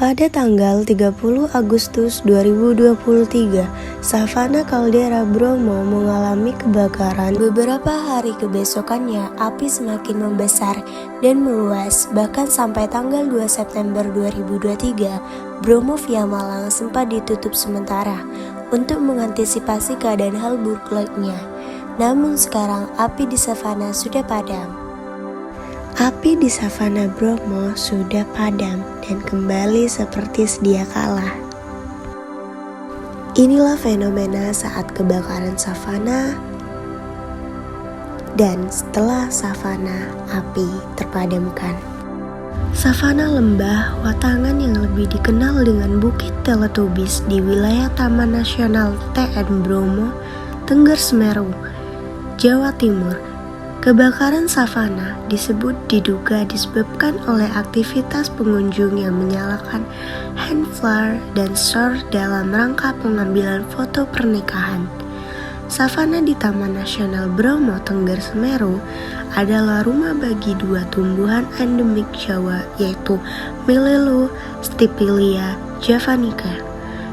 Pada tanggal 30 Agustus 2023, Savana Caldera Bromo mengalami kebakaran. Beberapa hari kebesokannya, api semakin membesar dan meluas. Bahkan sampai tanggal 2 September 2023, Bromo via Malang sempat ditutup sementara untuk mengantisipasi keadaan hal buruk lainnya. Namun sekarang api di Savana sudah padam. Api di Savana Bromo sudah padam dan kembali seperti sedia kala. Inilah fenomena saat kebakaran savana dan setelah savana api terpadamkan. Savana lembah Watangan yang lebih dikenal dengan Bukit Teletubbies di wilayah Taman Nasional TN Bromo, Tengger Semeru, Jawa Timur. Kebakaran savana diduga disebabkan oleh aktivitas pengunjung yang menyalakan hand flare dan shore dalam rangka pengambilan foto pernikahan. Savana di Taman Nasional Bromo Tengger Semeru adalah rumah bagi dua tumbuhan endemik Jawa, yaitu Melelo stipilia javanica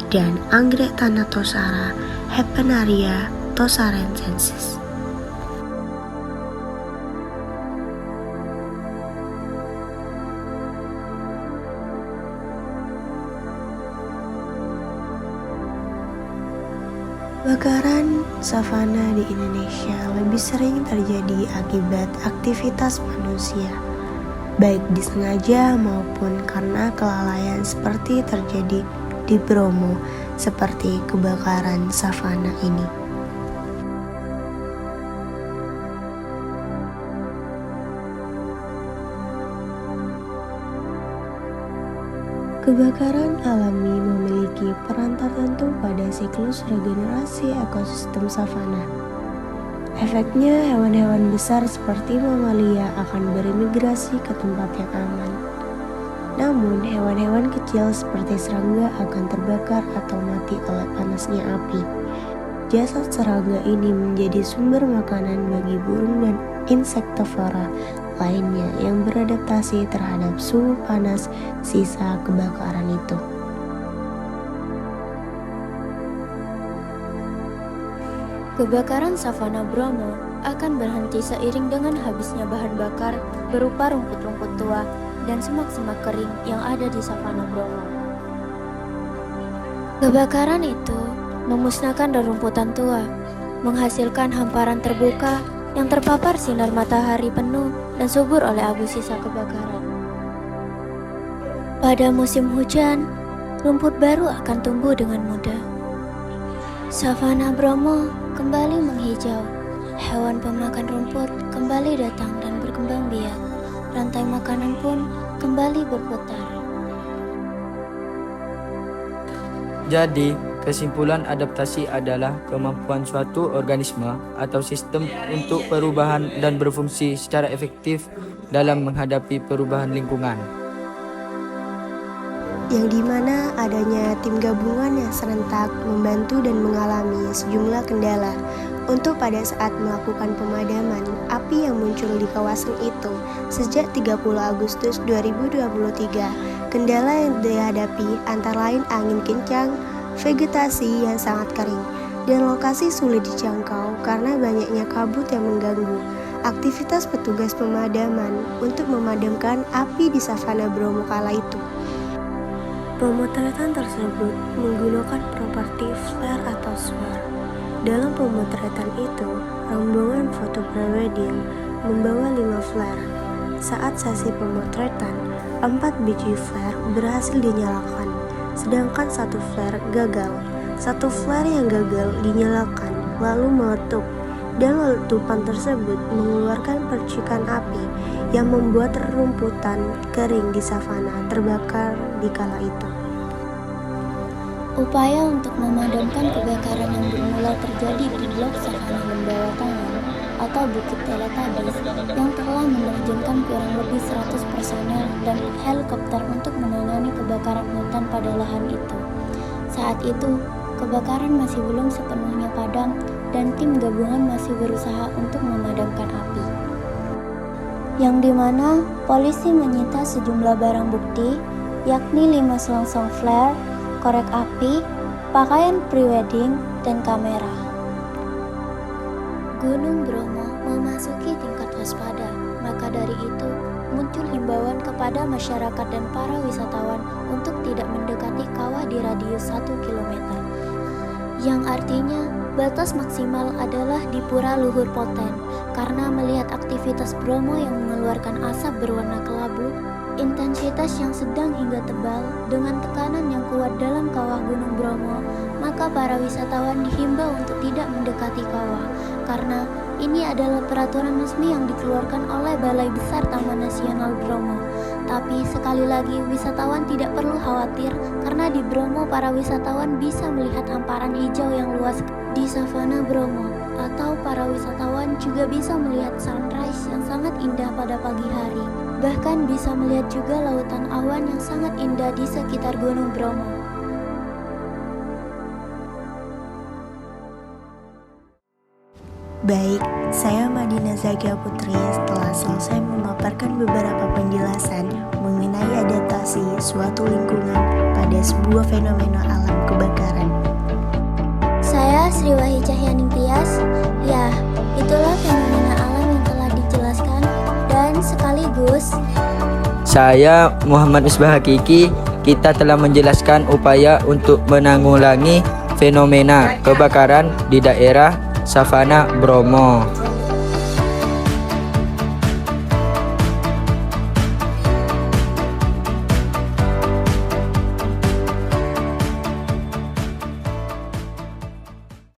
dan anggrek Thanatosara Hepenaria tosarensis. Kebakaran savana di Indonesia lebih sering terjadi akibat aktivitas manusia, baik disengaja maupun karena kelalaian seperti terjadi di Bromo, seperti kebakaran savana ini. Kebakaran alami memiliki peran tertentu pada siklus regenerasi ekosistem savana. Efeknya, hewan-hewan besar seperti mamalia akan bermigrasi ke tempat yang aman. Namun, hewan-hewan kecil seperti serangga akan terbakar atau mati oleh panasnya api. Jasad serangga ini menjadi sumber makanan bagi burung dan insektivora lainnya yang beradaptasi terhadap suhu panas sisa kebakaran itu. Kebakaran savana Bromo akan berhenti seiring dengan habisnya bahan bakar berupa rumput-rumput tua dan semak-semak kering yang ada di savana Bromo. Kebakaran itu memusnahkan rerumputan tua, menghasilkan hamparan terbuka yang terpapar sinar matahari penuh dan subur oleh abu sisa kebakaran. Pada musim hujan, rumput baru akan tumbuh dengan mudah. Savana Bromo kembali menghijau, hewan pemakan rumput kembali datang dan berkembang biak, rantai makanan pun kembali berputar. Jadi, kesimpulan adaptasi adalah kemampuan suatu organisme atau sistem untuk perubahan dan berfungsi secara efektif dalam menghadapi perubahan lingkungan. Yang dimana adanya tim gabungan yang serentak membantu dan mengalami sejumlah kendala untuk pada saat melakukan pemadaman api yang muncul di kawasan itu sejak 30 Agustus 2023. Kendala yang dihadapi antara lain angin kencang, vegetasi yang sangat kering, dan lokasi sulit dijangkau karena banyaknya kabut yang mengganggu aktivitas petugas pemadaman untuk memadamkan api di savana Bromo kala itu. Pemotretan tersebut menggunakan properti flare atau SWAR. Dalam pemotretan itu, rombongan foto prewedding membawa 5 flare. Saat sesi pemotretan, 4 biji flare berhasil dinyalakan, sedangkan 1 flare gagal. 1 flare yang gagal dinyalakan lalu meletup, dan letupan tersebut mengeluarkan percikan api yang membuat rerumputan kering di savana terbakar di kala itu. Upaya untuk memadamkan kebakaran yang bermula terjadi di blok savana lembah Watangan atau Bukit Teletubbies yang telah menerjunkan kurang lebih 100 personel dan helikopter untuk menangani kebakaran hutan pada lahan itu. Saat itu, kebakaran masih belum sepenuhnya padam dan tim gabungan masih berusaha untuk memadamkan api. Yang dimana polisi menyita sejumlah barang bukti yakni 5 selongsong flare, korek api, pakaian prewedding, dan kamera. Gunung Bromo memasuki tingkat waspada, maka dari itu muncul himbauan kepada masyarakat dan para wisatawan untuk tidak mendekati kawah di radius 1 km. Yang artinya batas maksimal adalah di Pura Luhur Poten, karena melihat aktivitas Bromo yang mengeluarkan asap berwarna kelabu, intensitas yang sedang hingga tebal, dengan tekanan yang kuat dalam kawah Gunung Bromo, maka para wisatawan dihimbau untuk tidak mendekati kawah, karena ini adalah peraturan resmi yang dikeluarkan oleh Balai Besar Taman Nasional Bromo. Tapi sekali lagi, wisatawan tidak perlu khawatir, karena di Bromo para wisatawan bisa melihat hamparan hijau yang luas di savana Bromo, atau para wisatawan juga bisa melihat sunrise yang sangat indah pada pagi hari. Bahkan bisa melihat juga lautan awan yang sangat indah di sekitar Gunung Bromo. Baik, saya Madina Zakia Putri setelah selesai memaparkan beberapa penjelasan mengenai adaptasi suatu lingkungan pada sebuah fenomena alam kebakaran. Saya Sri Wahi Cahyaning Tias. Ya, itulah fenomena alam yang telah dijelaskan, dan sekaligus Saya Muhammad Misbah Hakiki. Kita telah menjelaskan upaya untuk menanggulangi fenomena kebakaran di daerah savana Bromo.